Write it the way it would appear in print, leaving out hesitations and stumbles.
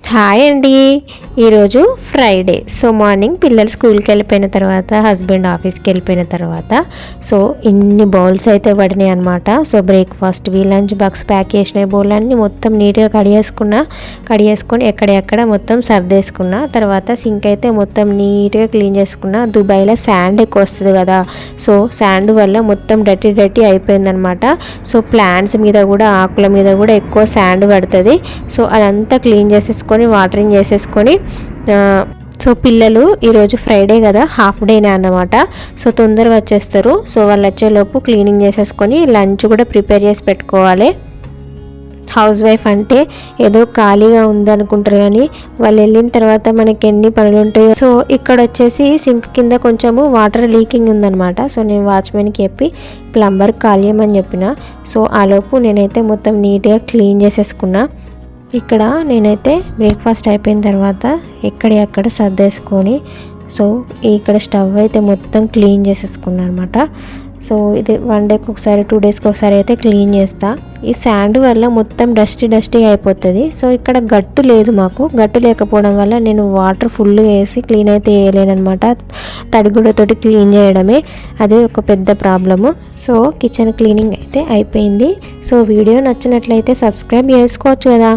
Hi అండి. ఈరోజు Friday. So morning పిల్లలు స్కూల్కి వెళ్ళిపోయిన తర్వాత, హస్బెండ్ ఆఫీస్కి వెళ్ళిపోయిన తర్వాత సో ఇన్ని బౌల్స్ అయితే పడినాయి అనమాట. సో బ్రేక్ఫాస్ట్వి, లంచ్ బాక్స్ ప్యాక్ చేసిన బౌలన్నీ మొత్తం నీట్గా కడిగేసుకొని ఎక్కడెక్కడ మొత్తం సర్దేసుకున్నా. తర్వాత సింక్ అయితే మొత్తం నీట్గా క్లీన్ చేసుకున్నా. దుబాయ్లో శాండ్ ఎక్కువ వస్తుంది కదా, సో శాండ్ వల్ల మొత్తం డర్టీ అయిపోయిందనమాట. సో ప్లాంట్స్ మీద కూడా, ఆకుల మీద కూడా ఎక్కువ శాండ్ పడుతుంది. సో అదంతా క్లీన్ చేసేసుకొని వాటరింగ్ చేసేసుకొని, సో పిల్లలు ఈరోజు ఫ్రైడే కదా, హాఫ్ డేనే అన్నమాట. సో తొందరగా వచ్చేస్తారు. సో వాళ్ళు వచ్చేలోపు క్లీనింగ్ చేసేసుకొని లంచ్ కూడా ప్రిపేర్ చేసి పెట్టుకోవాలి. హౌస్ వైఫ్ అంటే ఏదో ఖాళీగా ఉందనుకుంటారు, కానీ వాళ్ళు వెళ్ళిన తర్వాత మనకి ఎన్ని పనులు ఉంటాయో. సో ఇక్కడ వచ్చేసి సింక్ కింద కొంచెము వాటర్ లీకింగ్ ఉందనమాట. సో నేను వాచ్మెన్కి చెప్పి ప్లంబర్కి కాల్ చేయమని చెప్పిన. సో ఆలోపు నేనైతే మొత్తం నీట్గా క్లీన్ చేసేసుకున్నా. ఇక్కడ నేనైతే బ్రేక్ఫాస్ట్ అయిపోయిన తర్వాత ఎక్కడెక్కడ సర్దేసుకొని, సో ఇక్కడ స్టవ్ అయితే మొత్తం క్లీన్ చేసేసుకున్నాను అనమాట. సో ఇది 1 డేకి ఒకసారి, 2 డేస్కి ఒకసారి అయితే క్లీన్ చేస్తా. ఈ శాండ్ వల్ల మొత్తం డస్టీ అయిపోతుంది. సో ఇక్కడ గట్టు లేదు, మాకు గట్టు లేకపోవడం వల్ల నేను వాటర్ ఫుల్గా వేసి క్లీన్ అయితే వేయలేనమాట. తడిగుడ్డతోటి క్లీన్ చేయడమే అదే ఒక పెద్ద ప్రాబ్లము. సో కిచెన్ క్లీనింగ్ అయితే అయిపోయింది. సో వీడియో నచ్చినట్లయితే సబ్స్క్రైబ్ చేసుకోవచ్చు కదా.